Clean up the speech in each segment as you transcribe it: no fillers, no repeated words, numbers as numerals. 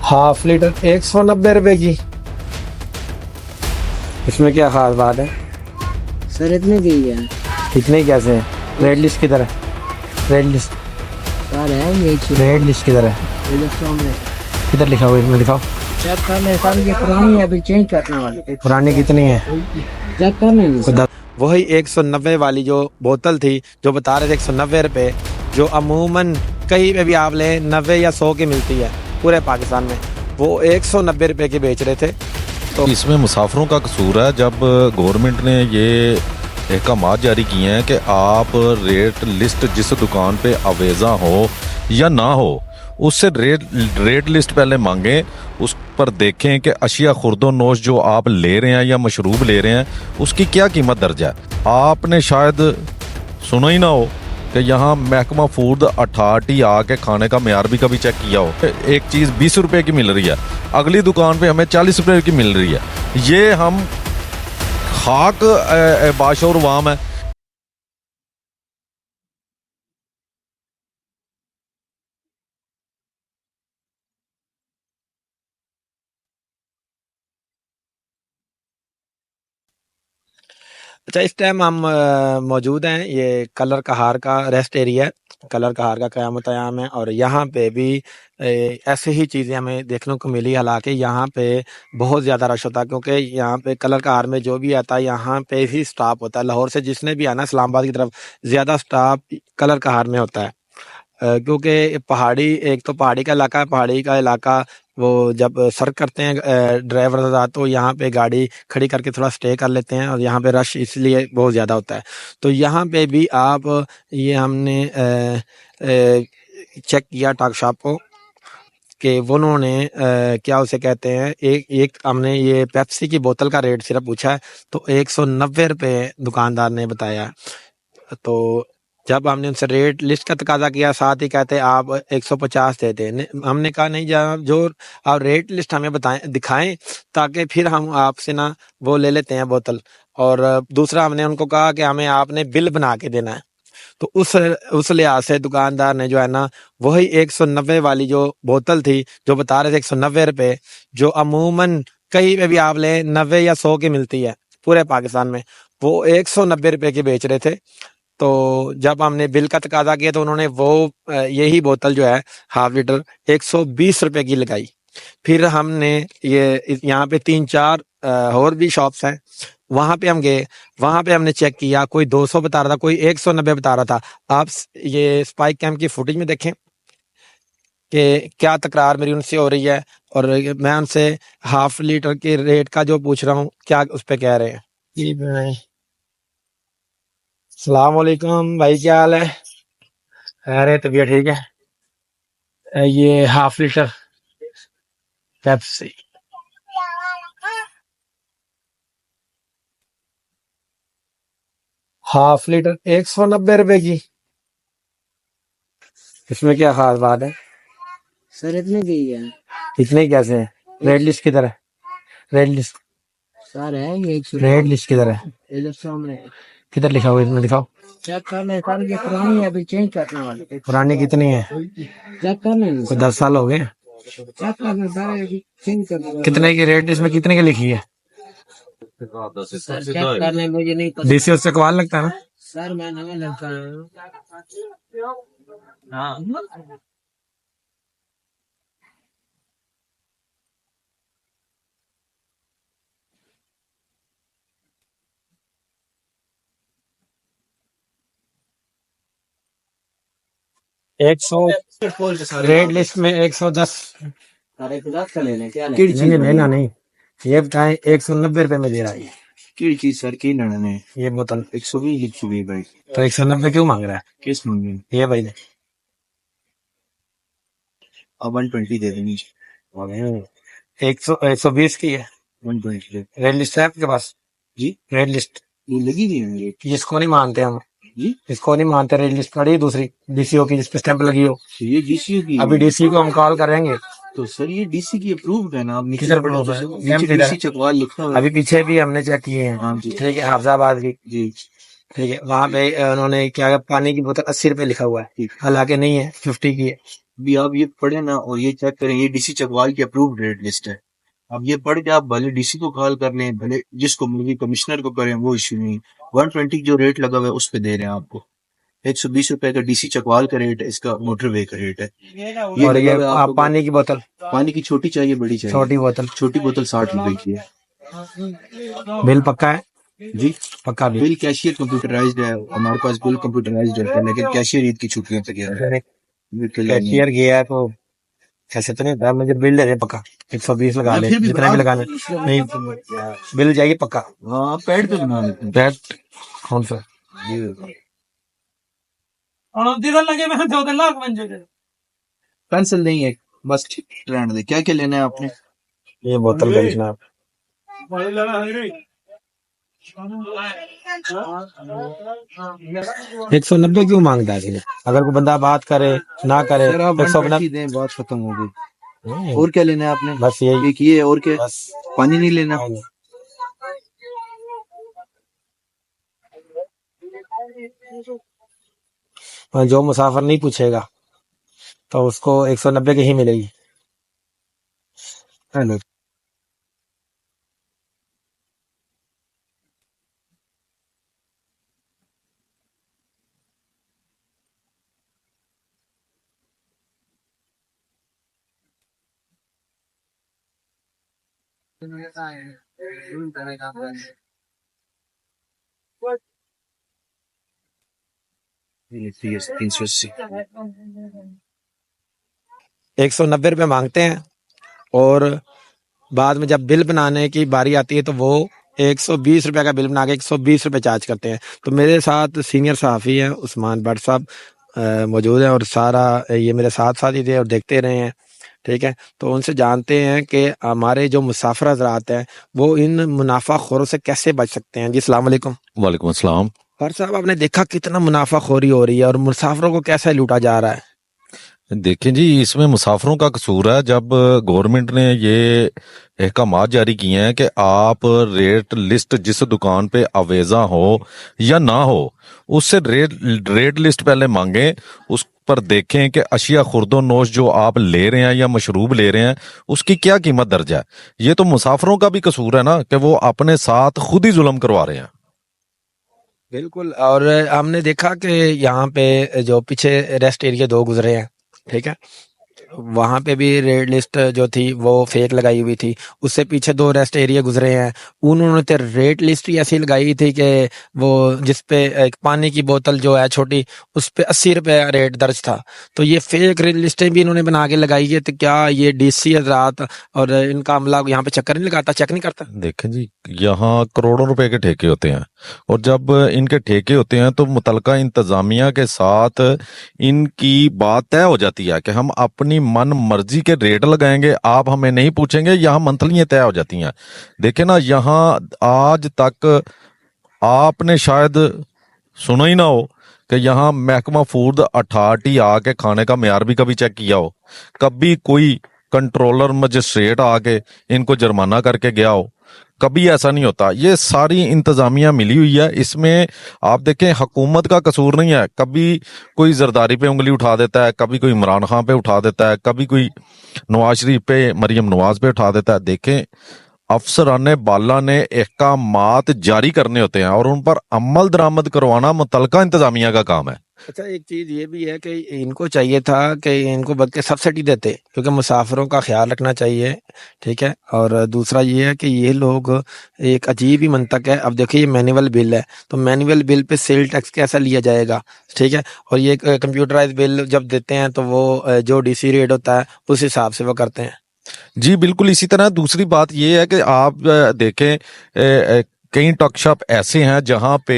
Half litre 190 रुपए की। इसमें क्या खास बात है? सर इतने की है। इतने कैसे हैं? रेड लिस्ट किधर है? रेड लिस्ट, सर है ये रेड लिस्ट किधर है? सामने किधर लिखा हुआ है? इसमें दिखाओ। चेक करने सर, ये पुरानी है, अभी चेंज करने वाले। पुरानी कितनी है? चेक करने नहीं सर। वही 190 वाली जो बोतल थी, जो बता रहे थे 190 रुपए, जो अमूमन कहीं पे भी आप लें 90 या 100 की मिलती है पूरे पाकिस्तान में, वो 190 रुपए की बेच रहे थे। तो इसमें मुसाफिरों का कसूर है। जब गवर्नमेंट ने ये अहकामात जारी किए हैं कि आप रेट लिस्ट जिस दुकान पे अवेजा हो या ना हो, उससे रेट लिस्ट पहले मांगें, उस पर देखें कि अशिया खुर्दो नोश जो आप ले रहे हैं या मशरूब ले रहे हैं उसकी क्या कीमत दर्ज है। आपने शायद सुना ही ना हो कि यहाँ महकमा फूड अथॉरिटी आके खाने का मेयार भी कभी चेक किया हो। एक चीज़ 20 रुपए की मिल रही है, अगली दुकान पे हमें 40 रुपए की मिल रही है। ये हम खाक बाशोर वाम है। अच्छा, इस टाइम हम मौजूद हैं, ये कलर कहार का रेस्ट एरिया है। कलर कहार का क़यामत क़याम है और यहाँ पे भी ऐसे ही चीज़ें हमें देखने को मिली। हालांकि यहाँ पे बहुत ज़्यादा रश होता है, क्योंकि यहाँ पे कलर कहार में जो भी आता है यहाँ पे ही स्टॉप होता है। लाहौर से जिसने भी आना इस्लामाबाद की तरफ, ज़्यादा स्टॉप कलर कहार में होता है। क्योंकि पहाड़ी, एक तो पहाड़ी का इलाका है, पहाड़ी का इलाका वो जब सर करते हैं ड्राइवर आज़ाद, तो यहाँ पे गाड़ी खड़ी करके थोड़ा स्टे कर लेते हैं और यहाँ पे रश इसलिए बहुत ज़्यादा होता है। तो यहाँ पे भी आप, ये हमने चेक किया टॉक शॉप को कि वो उन्होंने क्या उसे कहते हैं, एक एक हमने ये पेप्सी की बोतल का रेट सिर्फ पूछा है, तो 190 रुपये दुकानदार ने बताया। तो जब हमने उनसे रेट लिस्ट का तकाजा किया, साथ ही कहते आप 150 दे दें। हमने कहा नहीं, जब जो आप रेट लिस्ट हमें बताएं, दिखाएं, ताकि फिर हम आपसे ना वो ले लेते हैं बोतल। और दूसरा हमने उनको कहा कि हमें आपने बिल बना के देना है। तो उस लिहाज से दुकानदार ने जो है ना, वही 190 वाली जो बोतल थी, जो बता रहे थे 190 रुपए, जो अमूमन कहीं पे भी आप लें 90 या 100 की मिलती है पूरे पाकिस्तान में, वो 190 रुपए की बेच रहे थे। तो जब हमने बिल का तकाजा किया तो उन्होंने वो यही बोतल जो है हाफ लीटर 120 रुपए की लगाई। फिर हमने ये यहाँ पे 3-4 और भी शॉप्स हैं, वहां पे हम गए, वहां पे हमने चेक किया, कोई 200 बता रहा था, कोई 190 बता रहा था। आप ये स्पाइक कैम्प की फुटेज में देखें कि क्या तकरार मेरी उनसे हो रही है, और मैं उनसे हाफ लीटर के रेट का जो पूछ रहा हूँ, क्या उस पर कह रहे हैं। जी भाई, सलाम वालेकुम भाई, क्या हाल है? अरे तबीयत ठीक है। ये half litre Pepsi, half litre 190 रुपए की। इसमें क्या खास बात है? सर इतने की है। इतने कैसे हैं? रेड लिस्ट किधर है? रेड लिस्ट, सर है ये रेड लिस्ट किधर है? इधर सामने। किधर लिखा हुआ है? इसमें दिखाओ। चेक करने सर, ये पुरानी है, अभी चेंज करने वाले। पुरानी कितनी है? चेक करने नहीं कोई सर। 10 साल हो गए। चेक करने सर, अभी चेंज करने वाले। कितने की रेट इसमें कितने की लिखी है? सर चेक करने मुझे नहीं पता डीसी उससे कमाल लगता है ना। सर, मैं नया लड़का हूँ। हाँ 100, रेड लिस्ट में 110। सारे 50 का लेने क्या नहीं लेना नहीं, ये बताएं 190 रुपए में दे रहा है ये। की चीज सर की लड़ने ये बोतल 120 भाई। तो 190 क्यों मांग रहा है? किस मंगे? ये भाई ने अब 120 दे देंगे। 120 की है। 120 रेड लिस्ट है आपके पास? जी रेड लिस्ट ये लगी हुई है मेरी। जिसको नहीं मानते हम, जी इसको नहीं मानते। रेड लिस्ट पड़ी दूसरी डीसीओ की, जिसपे स्टैंप लगी हो। तो ये डीसी की अभी डीसी को हम कॉल करेंगे। तो सर ये डीसी की अप्रूव्ड है ना। आप नीचे किधर proof है? नीचे डीसी चकवाल लिखा हुआ है। अभी पीछे भी हमने चेक किए हैं। हाँ जी ठीक है, हाफजाबाद की। जी ठीक है, वहां पे उन्होंने क्या, पानी की बोतल 80 रुपए लिखा हुआ है, ठीक। हालांकि नहीं है, 50 की है। अभी आप ये पढ़े ना और ये चेक करें, ये डीसी चकवाल की अप्रूव्ड रेट लिस्ट है। अब ये पढ़ के आप भले डीसी को कॉल कर लें, भले जिसको मिली कमिश्नर को करें, वो इश्यू नहीं। 120 जो रेट लगा हुआ है उस पे दे रहे हैं आपको। 120 रुपए का डीसी चकवाल का रेट है, इसका मोटरवे का रेट है। ये और ये लगा हुआ है आपको। पानी की बोतल, पानी की छोटी चाहिए बड़ी चाहिए? छोटी बोतल, छोटी बोतल 60 रुपए की है। बिल पक्का है? जी पक्का बिल। बिल कैशियर कंप्यूटराइज्ड है, हमारे पास बिल कंप्यूटराइज्ड है, लेकिन कैशियर ईद की छुट्टियों तक गया है। कैशियर गया तो ऐसे तो नहीं होता, मुझे बिल दे दे पक्का। 120 लगा ले, जितना भी लगाना नहीं, बिल जाएगी पक्का। हाँ पैड पे बना लेते हैं। पैड कौन सा? पेंसिल नहीं है बस, रहने दे। क्या क्या लेना है आपने? ये बोतल बेचना आप। 190 क्यों मांगता है फिर? अगर कोई बंदा बात करे ना करे, सर आप 190 दें, बात खत्म हो गई। और क्या लेना है आपने? बस यही। एक ये और क्या? बस पानी नहीं लेना? जो मुसाफिर नहीं पूछेगा तो उसको 190 की ही मिलेगी। हेलो, ये 380। 190 रुपये मांगते हैं और बाद में जब बिल बनाने की बारी आती है तो वो 120 रुपये का बिल बना के 120 रुपये चार्ज करते हैं। तो मेरे साथ सीनियर सहाफ़ी हैं उस्मान भट्ट साहब मौजूद हैं और सारा ये मेरे साथ ही थे और देखते रहे हैं। ठीक है, तो उनसे जानते हैं कि हमारे जो मुसाफिर हज़रात हैं वो इन मुनाफाखोरों से कैसे बच सकते हैं। जी अस्सलाम वालेकुम। वालेकुम अस्सलाम। भट्ट साहब, आपने देखा कितना मुनाफाखोरी हो रही है और मुसाफिरों को कैसे लूटा जा रहा है। देखें जी, इसमें मुसाफिरों का कसूर है। जब गवर्नमेंट ने ये अहकामात जारी किए हैं कि आप रेट लिस्ट जिस दुकान पे अवेजा हो या ना हो उससे रेट लिस्ट पहले मांगें, उस पर देखें कि अशिया खुर्दो नोश जो आप ले रहे हैं या मशरूब ले रहे हैं उसकी क्या कीमत दर्ज है। ये तो मुसाफिरों का भी कसूर है ना कि वो अपने साथ खुद ही जुल्म करवा रहे हैं। बिल्कुल, और हमने देखा कि यहाँ पे जो पीछे रेस्ट एरिया 2 गुजरे हैं, ठीक है, वहाँ पे भी रेड लिस्ट जो थी वो फेक लगाई हुई थी। उससे पीछे 2 रेस्ट एरिया गुजरे हैं, उन्होंने तो रेट लिस्ट ही ऐसी लगाई थी कि वो जिस पे एक पानी की बोतल जो है छोटी उस पे 80 रुपये रेट दर्ज था। तो ये फेक रेट लिस्टें भी इन्होंने बना के लगाई है। तो क्या ये डीसी हजरात और इनका अमला यहाँ पे चक्कर नहीं लगाता, चेक नहीं करता? देखें जी, यहाँ करोड़ों रुपए के ठेके होते हैं और जब इनके ठेके होते हैं तो मुतलका इंतजामिया के साथ इनकी बात तय हो जाती है कि हम अपनी मन मर्जी के रेट लगाएंगे, आप हमें नहीं पूछेंगे। यहाँ मंथली तय हो जाती हैं। देखें ना, यहाँ आज तक आपने शायद सुना ही ना हो कि यहाँ महकमा फूड अथॉरिटी आके खाने का मेयार भी कभी चेक किया हो, कभी कोई कंट्रोलर मजिस्ट्रेट आके इनको जुर्माना करके गया हो, कभी ऐसा नहीं होता। ये सारी इंतजामिया मिली हुई है। इसमें आप देखें हुकूमत का कसूर नहीं है। कभी कोई जरदारी पे उंगली उठा देता है, कभी कोई इमरान खान पे उठा देता है, कभी कोई नवाज शरीफ पे, मरियम नवाज पे उठा देता है। देखें, अफसराने बाला ने अहकामात जारी करने होते हैं और उन पर अमल दरामद करवाना मुतलका इंतजामिया का काम है। अच्छा, एक चीज ये भी है कि इनको चाहिए था कि इनको बल्कि सब्सिडी देते, क्योंकि मुसाफिरों का ख्याल रखना चाहिए। ठीक है, और दूसरा ये है कि ये लोग एक अजीब ही मंतक है। अब देखिए, ये मैनुअल बिल है, तो manual bill pay sale tax कैसा लिया जाएगा? ठीक है, और ये कंप्यूटराइज बिल जब देते हैं तो वो जो डीसी रेट होता है उस हिसाब से वो करते हैं। जी बिल्कुल। इसी तरह दूसरी बात यह है कि आप देखें, कई टक शॉप ऐसे हैं जहां पे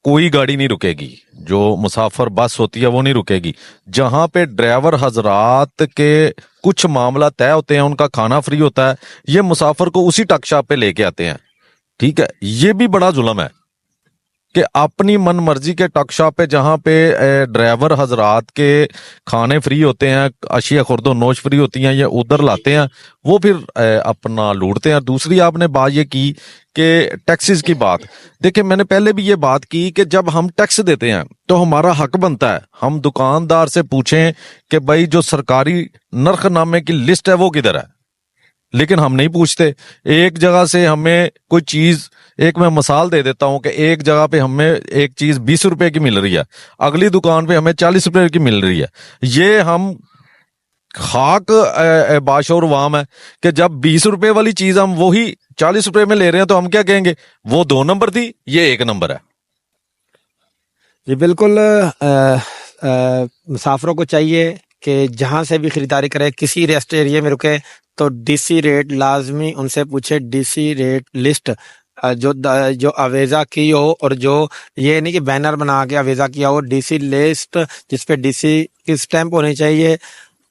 कोई गाड़ी नहीं रुकेगी, जो मुसाफिर बस होती है वो नहीं रुकेगी। जहां पे ड्राइवर हजरात के कुछ मामला तय होते हैं, उनका खाना फ्री होता है, ये मुसाफिर को उसी टक शॉप पे लेके आते हैं। ठीक है, ये भी बड़ा जुल्म है। कि अपनी मन मर्जी के टक शॉप पे जहाँ पे ड्राइवर हजरात के खाने फ्री होते हैं, अशिया खुर्दो नोश फ्री होती हैं, ये उधर लाते हैं, वो फिर अपना लूटते हैं। दूसरी आपने बात ये की कि टैक्सेस की बात, देखिए मैंने पहले भी ये बात की कि जब हम टैक्स देते हैं तो हमारा हक बनता है हम दुकानदार से पूछें कि भाई जो सरकारी नर्खनामे की लिस्ट है वो किधर है, लेकिन हम नहीं पूछते। एक जगह से हमें कोई चीज, एक मैं मिसाल दे देता हूं कि एक जगह पे हमें एक चीज 20 रुपए की मिल रही है, अगली दुकान पे हमें 40 रुपए की मिल रही है। ये हम खाक बाशोर वाम है कि जब 20 रुपए वाली चीज हम वही 40 रुपए में ले रहे हैं तो हम क्या कहेंगे, वो 2 नंबर थी, ये 1 नंबर है। जी बिल्कुल। मुसाफिरों को चाहिए कि जहां से भी खरीदारी करें, किसी रेस्ट एरिया में रुके तो डीसी रेट लाजमी उनसे पूछे, डीसी रेट लिस्ट जो अवेजा की हो, और जो ये नहीं कि बैनर बना के अवेजा किया हो, डीसी लिस्ट जिसपे डीसी की स्टैंप होनी चाहिए,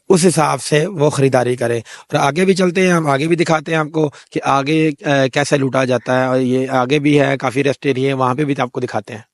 उस हिसाब से वो खरीदारी करें। और आगे भी चलते हैं, हम आगे भी दिखाते हैं आपको कि आगे कैसे लूटा जाता है, और ये आगे भी है काफ़ी रेस्ट एरिया, वहाँ पे भी आपको दिखाते हैं।